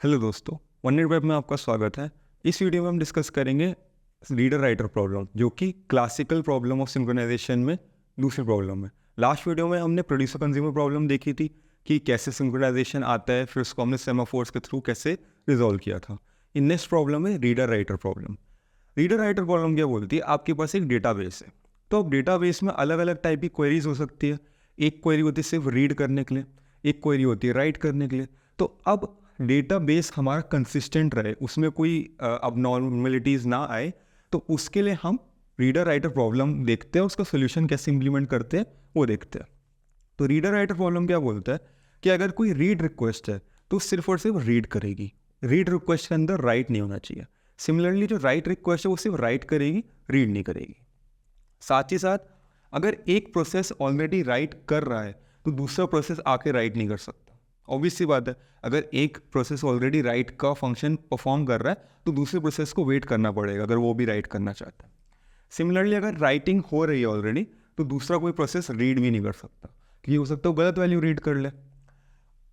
Hello दोस्तों, one net web में आपका स्वागत है। इस वीडियो में हम डिस्कस करेंगे रीडर राइटर प्रॉब्लम, जो कि क्लासिकल प्रॉब्लम ऑफ सिंक्रोनाइजेशन में दूसरी प्रॉब्लम है। लास्ट वीडियो में हमने प्रोड्यूसर कंज्यूमर प्रॉब्लम देखी थी कि कैसे सिंक्रोनाइजेशन आता है, फिर उसको हमने सेमाफोर्स के थ्रू कैसे रिजॉल्व किया था। इन नेक्स्ट प्रॉब्लम है reader writer problem. Reader writer problem क्या बोलती है, आपके पास एक डेटाबेस है, तो अब डेटाबेस में अलग अलग टाइप की क्वेरीज हो सकती है। एक क्वेरी होती है सिर्फ रीड करने के लिए, एक क्वेरी होती है राइट करने के लिए। तो अब डेटाबेस हमारा कंसिस्टेंट रहे, उसमें कोई अबनॉर्मलिटीज़ ना आए, तो उसके लिए हम रीडर राइटर प्रॉब्लम देखते हैं, उसका सोल्यूशन कैसे इंप्लीमेंट करते हैं वो देखते हैं। तो रीडर राइटर प्रॉब्लम क्या बोलता है कि अगर कोई रीड रिक्वेस्ट है तो सिर्फ और सिर्फ रीड करेगी, रीड रिक्वेस्ट के अंदर राइट नहीं होना चाहिए। सिमिलरली जो राइट रिक्वेस्ट है वो सिर्फ राइट करेगी, रीड नहीं करेगी। साथ ही साथ अगर एक प्रोसेस ऑलरेडी राइट कर रहा है तो दूसरा प्रोसेस आके राइट नहीं कर सकता। ऑब्वियस सी बात है, अगर एक प्रोसेस ऑलरेडी राइट का फंक्शन परफॉर्म कर रहा है तो दूसरे प्रोसेस को वेट करना पड़ेगा अगर वो भी राइट करना चाहता है। सिमिलरली अगर राइटिंग हो रही है ऑलरेडी तो दूसरा कोई प्रोसेस रीड भी नहीं कर सकता, क्योंकि हो सकता है वो गलत वैल्यू रीड कर ले।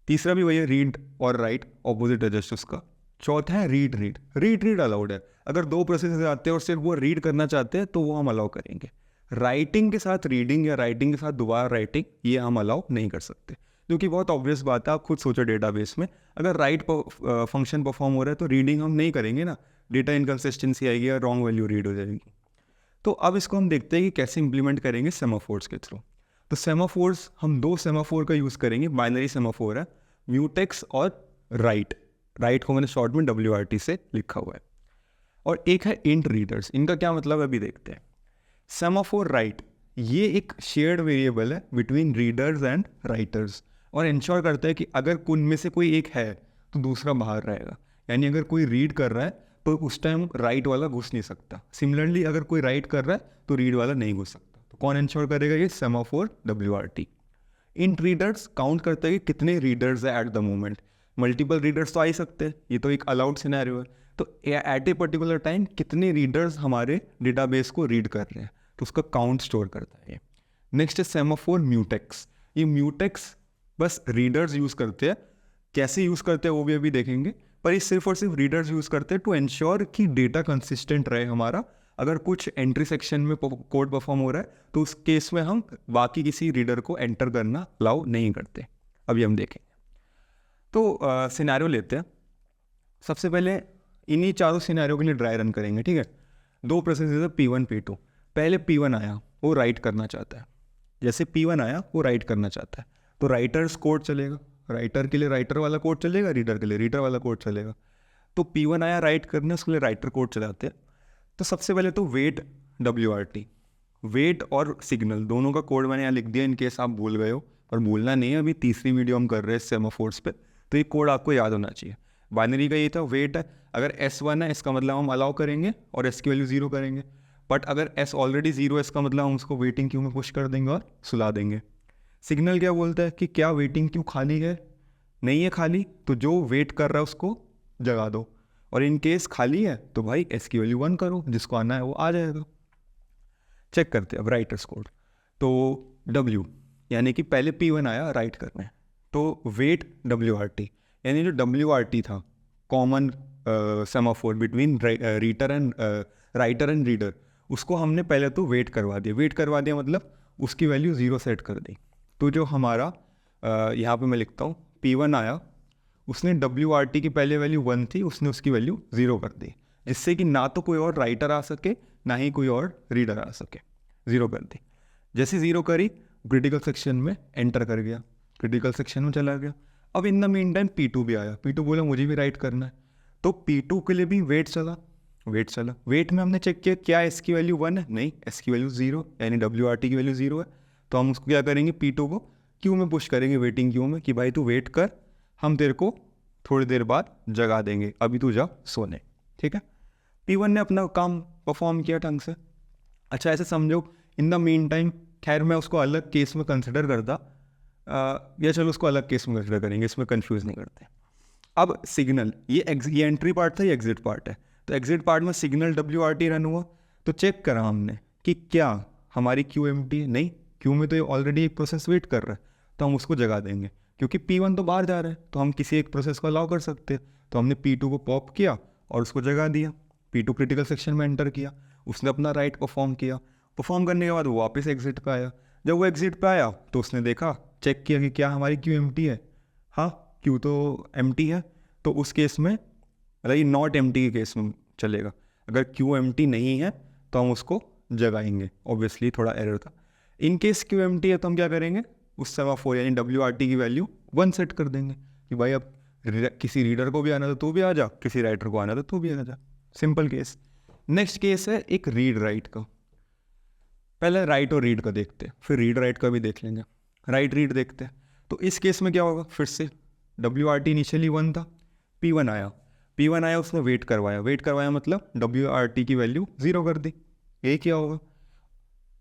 तीसरा भी वही है, रीड और राइट ऑपोजिट है जस्ट उसका। चौथा है read read read read aloud है। अगर दो प्रोसेस आते हैं और सिर्फ वो रीड करना चाहते हैं तो वो हम अलाउ करेंगे। राइटिंग के साथ रीडिंग या राइटिंग के साथ दोबारा राइटिंग ये हम अलाउ नहीं कर सकते, जो कि बहुत ऑब्वियस बात है। आप खुद सोचो, डेटाबेस में अगर राइट फंक्शन परफॉर्म हो रहा है तो रीडिंग हम नहीं करेंगे ना, डेटा इनकन्सिस्टेंसी आएगी या रॉन्ग वैल्यू रीड हो जाएगी। तो अब इसको हम देखते हैं कि कैसे इंप्लीमेंट करेंगे सेमाफोर्स के थ्रू। तो सेमाफोर्स, हम दो सेमाफोर का यूज़ करेंगे। बाइनरी सेमाफोर है, म्यूटेक्स और राइट। राइट को मैंने शॉर्ट में WRT से लिखा हुआ है। और एक है इंट रीडर्स। इनका क्या मतलब है अभी देखते हैं। सेमाफोर राइट ये एक शेयर्ड वेरिएबल है बिटवीन रीडर्स एंड राइटर्स, और इंश्योर करता है कि अगर उनमें से कोई एक है तो दूसरा बाहर रहेगा। यानी अगर कोई रीड कर रहा है तो उस टाइम राइट वाला घुस नहीं सकता। सिमिलरली अगर कोई राइट कर रहा है तो रीड वाला नहीं घुस सकता। तो कौन इंश्योर करेगा? ये semaphore WRT। Int readers count करता है कि कितने रीडर्स है at the moment. Multiple readers तो आ ही सकते हैं, ये तो एक अलाउड सिनेरियो है। तो एट ए पर्टिकुलर टाइम कितने रीडर्स हमारे डेटाबेस को रीड कर रहे हैं, तो उसका काउंट स्टोर करता है ये। नेक्स्ट है सेमाफोर म्यूटेक्स। ये म्यूटेक्स बस रीडर्स यूज़ करते हैं, कैसे यूज़ करते हैं वो भी अभी देखेंगे, पर ये सिर्फ और सिर्फ रीडर्स यूज़ करते हैं टू इंश्योर कि डेटा कंसिस्टेंट रहे हमारा। अगर कुछ एंट्री सेक्शन में कोड परफॉर्म हो रहा है तो उस केस में हम बाकी किसी रीडर को एंटर करना अलाउ नहीं करते। अभी हम देखेंगे। तो सिनेरियो लेते हैं। सबसे पहले इन्हीं चारों सिनेरियो के लिए ड्राई रन करेंगे, ठीक है। दो प्रोसेसेस है P1 P2। पहले P1 आया, वो राइट करना चाहता है। जैसे P1 आया वो राइट करना चाहता है तो राइटर्स कोड चलेगा। राइटर के लिए राइटर वाला कोड चलेगा, रीडर के लिए रीडर वाला कोड चलेगा। तो P1 आया राइट करने, उसके लिए राइटर कोड चलाते हैं। तो सबसे पहले तो वेट WRT, वेट और सिग्नल दोनों का कोड मैंने यहाँ लिख दिया इन केस आप भूल गए हो, और भूलना नहीं है, अभी तीसरी वीडियो हम कर रहे हैं सेमाफोर्स पे, तो ये कोड आपको याद होना चाहिए। बाइनरी का ये था, वेट है, अगर S1 है इसका मतलब हम अलाउ करेंगे और S की वैल्यू 0 करेंगे। बट अगर S ऑलरेडी 0 है इसका मतलब हम उसको वेटिंग क्यू में पुश कर देंगे और सुला देंगे। सिग्नल क्या बोलता है कि क्या वेटिंग क्यू खाली है, नहीं है खाली तो जो वेट कर रहा है उसको जगा दो, और इन केस खाली है तो भाई S की वैल्यू 1 करो, जिसको आना है वो आ जाएगा। चेक करते हैं अब राइटर्स कोड। तो W यानी कि पहले P1 आया राइट करने, तो वेट WRT, यानी जो WRT था common semaphore between writer and reader, उसको हमने पहले तो वेट करवा दिया। वेट करवा दिया मतलब उसकी वैल्यू 0 सेट कर दी। तो जो हमारा यहाँ पे मैं लिखता हूँ, P1 आया, उसने WRT की पहले वैल्यू 1 थी, उसने उसकी वैल्यू 0 कर दी, जिससे कि ना तो कोई और राइटर आ सके ना ही कोई और रीडर आ सके। 0 कर दी। जैसे 0 करी, क्रिटिकल सेक्शन में एंटर कर गया, क्रिटिकल सेक्शन में चला गया। अब in the mean time P2 भी आया, P2 बोला मुझे भी राइट करना है, तो P2 के लिए भी वेट चला। वेट में हमने चेक किया क्या S की वैल्यू 1 है, नहीं, S की वैल्यू 0, यानी WRT की वैल्यू 0 है। तो हम उसको क्या करेंगे, P2 को क्यू में पुश करेंगे, वेटिंग क्यू में, कि भाई तू वेट कर, हम तेरे को थोड़ी देर बाद जगा देंगे, अभी तू जा सोने, ठीक है। P1 ने अपना काम परफॉर्म किया ढंग से। अच्छा ऐसे समझो, इन द मीन टाइम, खैर मैं उसको अलग केस में कंसिडर करता, या चलो उसको अलग केस में कंसिडर करेंगे, इसमें कंफ्यूज नहीं करते। अब सिग्नल, ये एंट्री पार्ट था, ये एग्जिट पार्ट है। तो एग्जिट पार्ट में सिग्नल WRT रन हुआ, तो चेक करा हमने कि क्या हमारी क्यू एम्प्टी है, नहीं, क्यू में तो ये ऑलरेडी एक प्रोसेस वेट कर रहा है, तो हम उसको जगा देंगे। क्योंकि P1 तो बाहर जा रहा है, तो हम किसी एक प्रोसेस को अलाउ कर सकते हैं। तो हमने P2 को पॉप किया और उसको जगह दिया, P2 क्रिटिकल सेक्शन में एंटर किया, उसने अपना राइट परफॉर्म किया। परफॉर्म करने के बाद वो वापस एग्जिट पे आया। जब वो एग्जिट पे आया तो उसने देखा, चेक किया कि क्या हमारी क्यू एम्प्टी है। हाँ, क्यू तो एम्प्टी है। तो उस केस में मतलब ये नॉट एम्प्टी के केस में चलेगा। अगर क्यू एम्प्टी नहीं है तो हम उसको जगाएंगे। ऑब्वियसली थोड़ा एरर था। इन केस क्यू एम्प्टी है तो हम क्या करेंगे, उस सेमाफोर यानी WRT की वैल्यू 1 सेट कर देंगे कि भाई अब किसी रीडर को भी आना था तो भी आ जा, किसी राइटर को आना था तो भी आ जा। Simple case. नेक्स्ट केस है एक रीड राइट का। पहले राइट और रीड का देखते हैं, फिर रीड राइट का भी देख लेंगे। राइट रीड देखते हैं। तो इस केस में क्या होगा, फिर से WRT इनिशियली 1 था, P1 आया, उसने वेट करवाया मतलब WRT की वैल्यू 0 कर दी। यही क्या होगा,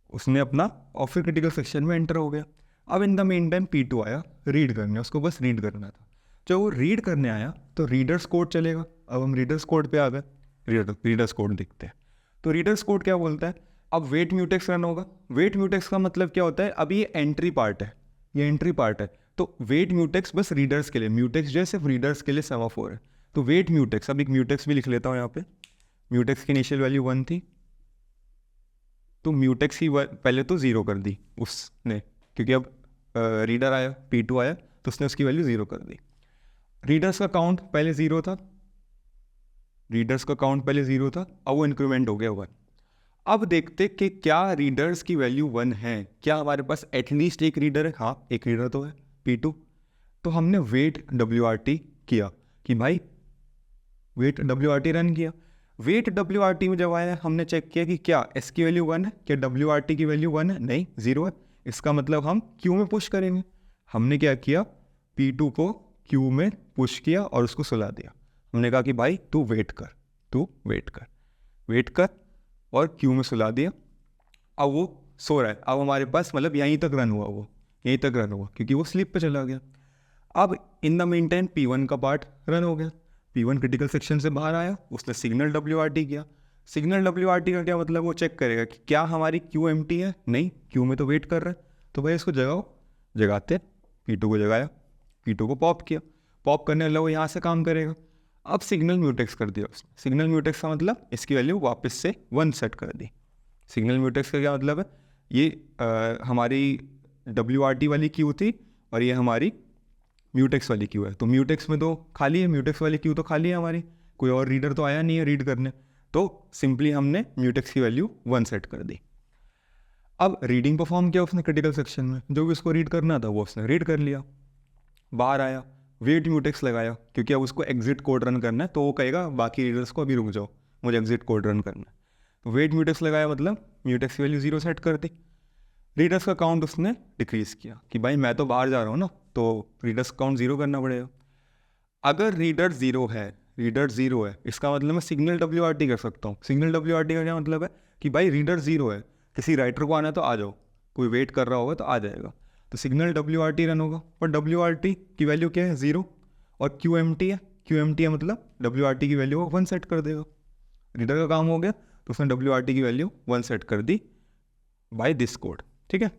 उसने अपना और फिर क्रिटिकल सेक्शन में एंटर हो गया। अब in the main time P2 आया रीड करने, उसको बस रीड करना था। जब वो रीड करने आया तो रीडर्स कोड चलेगा। अब हम रीडर्स कोड पे आ गए, रीडर्स कोड देखते हैं। तो रीडर्स कोड क्या बोलता है, अब वेट म्यूटेक्स रन होगा। वेट म्यूटेक्स का मतलब क्या होता है, अभी ये एंट्री पार्ट है, ये एंट्री पार्ट है। तो वेट म्यूटेक्स बस रीडर्स के लिए, म्यूटेक्स जो है सिर्फ रीडर्स के लिए सेमाफोर है। तो वेट म्यूटेक्स, अब एक म्यूटेक्स भी लिख लेता हूँ यहाँ पे। म्यूटेक्स की इनिशियल वैल्यू 1 थी, तो म्यूटेक्स की पहले तो 0 कर दी उसने, क्योंकि अब रीडर आया, P2 आया, तो उसने उसकी वैल्यू 0 कर दी। रीडर्स का काउंट पहले 0 था, अब वो इंक्रीमेंट हो गया 1। अब देखते कि क्या रीडर्स की वैल्यू 1 है, क्या हमारे पास एटलीस्ट एक रीडर है। हाँ, एक रीडर तो है, P2। तो हमने वेट WRT किया कि भाई वेट WRT रन किया। वेट WRT में जब आया हमने चेक किया कि क्या S की वैल्यू 1 है, क्या WRT की वैल्यू 1 है, नहीं 0 है। इसका मतलब हम Q में पुश करेंगे। हमने क्या किया, P2 को Q में पुश किया और उसको सुला दिया। हमने कहा कि भाई तू वेट कर और Q में सुला दिया। अब वो सो रहा है। अब हमारे पास मतलब यहीं तक रन हुआ क्योंकि वो स्लीप पे चला गया। अब in the main time P1 का पार्ट रन हो गया। P1 क्रिटिकल सेक्शन से बाहर आया, उसने सिग्नल WRT किया। सिग्नल WRT का क्या मतलब, वो चेक करेगा कि क्या हमारी क्यू एम्प्टी है, नहीं क्यू में तो वेट कर रहा है, तो भाई इसको जगाओ। जगाते P2 को जगाया, P2 को पॉप किया। पॉप करने वाला वो यहाँ से काम करेगा। अब सिग्नल म्यूटेक्स कर दिया उसने। सिग्नल म्यूटेक्स का मतलब इसकी वैल्यू वापस से 1 सेट कर दी। सिग्नल म्यूटेक्स का क्या मतलब है, ये हमारी WRT वाली क्यू थी और ये हमारी म्यूटेक्स वाली क्यू है। तो म्यूटेक्स में तो खाली है, म्यूटेक्स वाली क्यू तो खाली है हमारी, कोई और रीडर तो आया नहीं है रीड करने। तो सिंपली हमने म्यूटेक्स की वैल्यू 1 सेट कर दी। अब रीडिंग परफॉर्म किया उसने क्रिटिकल सेक्शन में, जो भी उसको रीड करना था वो उसने रीड कर लिया। बाहर आया, वेट म्यूटेक्स लगाया, क्योंकि अब उसको एग्जिट कोड रन करना है, तो वो कहेगा बाकी रीडर्स को अभी रुक जाओ, मुझे एग्जिट कोड रन करना है। तो वेट म्यूटेक्स लगाया मतलब म्यूटेक्स की वैल्यू 0 सेट कर दी। रीडर्स का काउंट उसने डिक्रीज़ किया कि भाई मैं तो बाहर जा रहा हूँ ना, तो रीडर्स काउंट 0 करना पड़ेगा। अगर रीडर 0 है, इसका मतलब मैं सिग्नल WRT कर सकता हूँ। सिग्नल WRT का क्या मतलब है कि भाई रीडर 0 है, किसी राइटर को आना है तो आ जाओ, कोई वेट कर रहा होगा तो आ जाएगा। तो सिग्नल WRT रन होगा, और WRT की वैल्यू क्या है 0, और QMT है मतलब WRT की वैल्यू 1 सेट कर देगा। रीडर का काम हो गया, तो उसने WRT की वैल्यू 1 सेट कर दी बाय दिस कोड। ठीक है,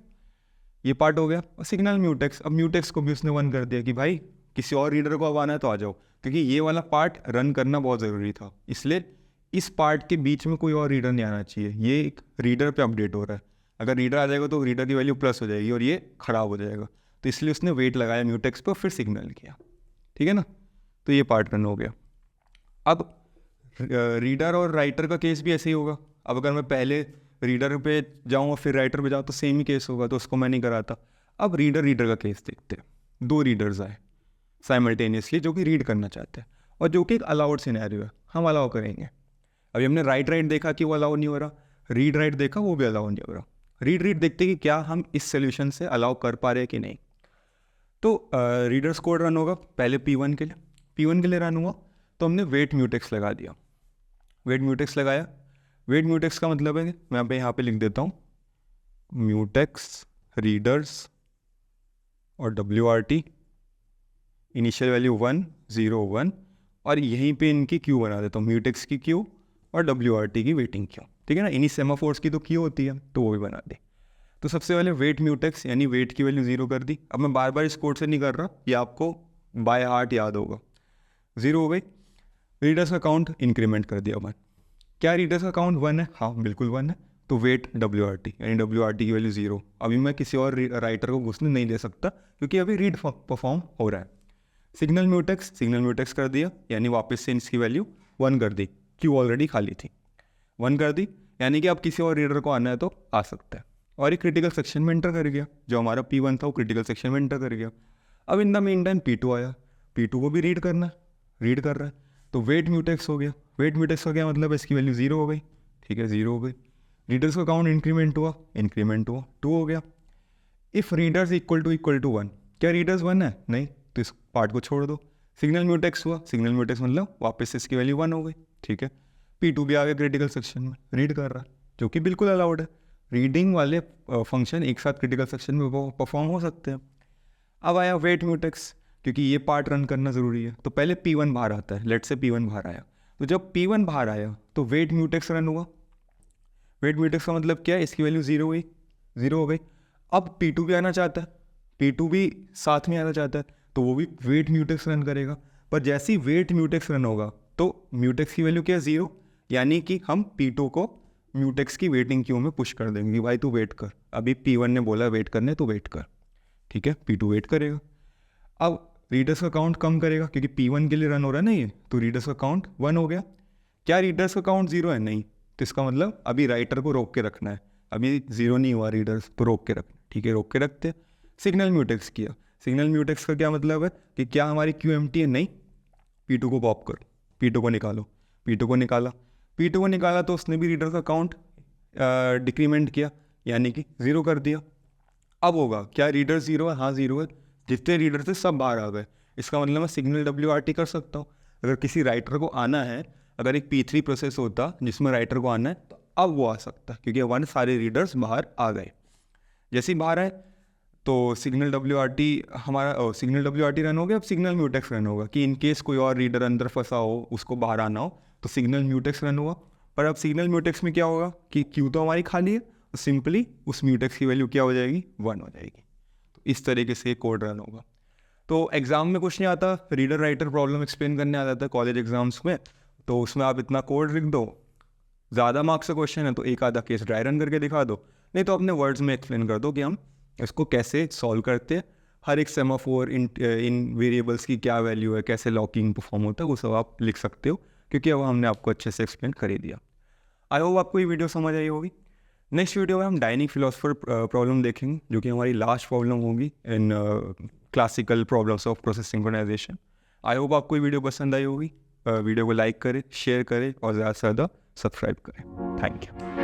ये पार्ट हो गया। और सिग्नल म्यूटेक्स, अब म्यूटेक्स को भी उसने 1 कर दिया कि भाई किसी और रीडर को अब आना है तो आ जाओ, क्योंकि ये वाला पार्ट रन करना बहुत ज़रूरी था, इसलिए इस पार्ट के बीच में कोई और रीडर नहीं आना चाहिए। ये एक रीडर पे अपडेट हो रहा है, अगर रीडर आ जाएगा तो रीडर की वैल्यू प्लस हो जाएगी और ये ख़राब हो जाएगा। तो इसलिए उसने वेट लगाया म्यूटेक्स पर, फिर सिग्नल किया। ठीक है ना, तो ये पार्ट रन हो गया। अब रीडर और राइटर का केस भी ऐसे ही होगा। अब अगर मैं पहले रीडर पे जाऊँ और फिर राइटर पे जाऊँ तो सेम ही केस होगा, तो उसको मैं नहीं कराता। अब रीडर का केस देखते हैं। 2 रीडर्स आए साइमल्टेनियसली जो कि रीड करना चाहते हैं, और जो कि एक अलाउड सिनेरियो है, हम अलाउ करेंगे। अभी हमने राइट देखा कि वो अलाउ नहीं हो रहा, रीड राइट देखा वो भी अलाउ नहीं हो रहा। रीड देखते कि क्या हम इस सोल्यूशन से अलाउ कर पा रहे हैं कि नहीं। तो रीडर्स कोड रन होगा पहले P1 के लिए रन हुआ, तो हमने वेट म्यूटेक्स लगा दिया। वेट म्यूटेक्स लगाया, वेट म्यूटेक्स का मतलब है, मैं यहाँ पे लिख देता हूँ, म्यूटेक्स रीडर्स और WRT इनिशियल वैल्यू 1 0 1, और यहीं पे इनकी क्यू बना देता हूँ, म्यूटेक्स की क्यू और WRT की वेटिंग क्यू। ठीक है ना, इन्हीं सेमाफोर्स की तो क्यू होती है, तो वो भी बना दी। तो सबसे पहले वेट म्यूटेक्स यानी वेट की वैल्यू 0 कर दी। अब मैं बार बार इस कोड से नहीं कर रहा, ये आपको बाय हार्ट याद होगा। 0 हो गई। रीडर्स का काउंट इंक्रीमेंट कर दिया 1। क्या रीडर्स का काउंट 1 है? हाँ बिल्कुल 1 है। तो वेट WRT यानी WRT की वैल्यू 0। अभी मैं किसी और राइटर को घुसने नहीं दे सकता क्योंकि अभी रीड परफॉर्म हो रहा है। सिग्नल म्यूटेक्स कर दिया यानी वापस से इसकी वैल्यू 1 कर दी, क्यों ऑलरेडी खाली थी। 1 कर दी यानी कि अब किसी और रीडर को आना है तो आ सकता है। और एक क्रिटिकल सेक्शन में एंटर कर गया, जो हमारा P1 था वो क्रिटिकल सेक्शन में एंटर कर गया। अब in the main time P2 आया, P2 को भी रीड करना है, रीड कर रहा है, तो वेट म्यूटेक्स हो गया। वेट म्यूटेक्स का क्या मतलब है? इसकी वैल्यू 0 हो गई, ठीक है 0 हो गई। रीडर्स का काउंट इंक्रीमेंट हुआ 2 हो गया। इफ़ रीडर्स इक्वल टू 1, क्या रीडर्स 1 है? नहीं, तो इस पार्ट को छोड़ दो। सिग्नल म्यूटेक्स हुआ, सिग्नल म्यूटेक्स मतलब वापस से इसकी वैल्यू 1 हो गई, ठीक है। P2 भी आ गया क्रिटिकल सेक्शन में, रीड कर रहा है, जो कि बिल्कुल अलाउड है। रीडिंग वाले फंक्शन एक साथ क्रिटिकल सेक्शन में परफॉर्म हो सकते हैं। अब आया वेट म्यूटेक्स, क्योंकि ये पार्ट रन करना ज़रूरी है, तो पहले P1 बाहर आता है। लेट से P1 बाहर आया, तो जब P1 बाहर आया तो वेट म्यूटेक्स रन हुआ। वेट म्यूटेक्स का मतलब क्या है? इसकी वैल्यू 0 हुई, 0 हो गई। अब P2 भी आना चाहता है, P2 भी साथ में आना चाहता है, तो वो भी वेट म्यूटेक्स रन करेगा। पर जैसे ही वेट म्यूटेक्स रन होगा तो म्यूटेक्स की वैल्यू क्या है? 0, यानी कि हम P2 को म्यूटेक्स की वेटिंग क्यू में पुश कर देंगे कि भाई तू वेट कर, अभी P1 ने बोला वेट करने, तो वेट कर, ठीक है। P2 वेट करेगा। अब रीडर्स का काउंट कम करेगा क्योंकि P1 के लिए रन हो रहा है ना ये, तो रीडर्स का काउंट 1 हो गया। क्या रीडर्स का काउंट 0 है? नहीं, तो इसका मतलब अभी राइटर को रोक के रखना है, अभी 0 नहीं हुआ रीडर्स, तो रोक के रखना, ठीक है, रोक के रखते। सिग्नल म्यूटेक्स किया। सिग्नल म्यूटेक्स का क्या मतलब है कि क्या हमारी क्यू एम्प्टी है? नहीं, P2 को पॉप करो, P2 को निकालो, P2 को निकाला तो उसने भी रीडर का काउंट डिक्रीमेंट किया यानी कि 0 कर दिया। अब होगा क्या? रीडर 0 है, हाँ 0 है, जितने रीडर थे सब बाहर आ गए। इसका मतलब मैं सिग्नल WRT कर सकता हूँ। अगर किसी राइटर को आना है, अगर एक P3 प्रोसेस होता जिसमें राइटर को आना है, तो अब वो आ सकता क्योंकि 1 सारे रीडर्स बाहर आ गए। जैसे ही बाहर आए तो सिग्नल WRT रन हो गया। अब सिग्नल म्यूटेक्स रन होगा कि इन केस कोई और रीडर अंदर फंसा हो, उसको बाहर आना हो, तो सिग्नल म्यूटेक्स रन हुआ। पर अब सिग्नल म्यूटेक्स में क्या होगा कि क्यू तो हमारी खाली है, तो सिंपली उस म्यूटेक्स की वैल्यू क्या हो जाएगी? 1 हो जाएगी। तो इस तरीके से कोड रन होगा। तो एग्ज़ाम में कुछ नहीं आता, रीडर राइटर प्रॉब्लम एक्सप्लेन करने आ जाता है कॉलेज एग्जाम्स में, तो उसमें आप इतना कोड लिख दो। ज़्यादा मार्क्स का क्वेश्चन है तो एक आधा केस ड्राई रन करके दिखा दो, नहीं तो अपने वर्ड्स में एक्सप्लेन कर दो कि हम इसको कैसे सॉल्व करते हैं। हर एक सेमाफोर इन वेरिएबल्स की क्या वैल्यू है, कैसे लॉकिंग परफॉर्म होता है, वो सब आप लिख सकते हो क्योंकि अब हमने आपको अच्छे से एक्सप्लेन कर ही दिया। आई होप आपको ये वीडियो समझ आई होगी। नेक्स्ट वीडियो में हम डायनिक फिलोसफर प्रॉब्लम देखेंगे, जो कि हमारी लास्ट प्रॉब्लम होगी in classical problems of process synchronization. I hope आपको ये वीडियो पसंद आई होगी। वीडियो को लाइक करें, शेयर करें और ज़्यादा से ज़्यादा सब्सक्राइब करें। Thank you.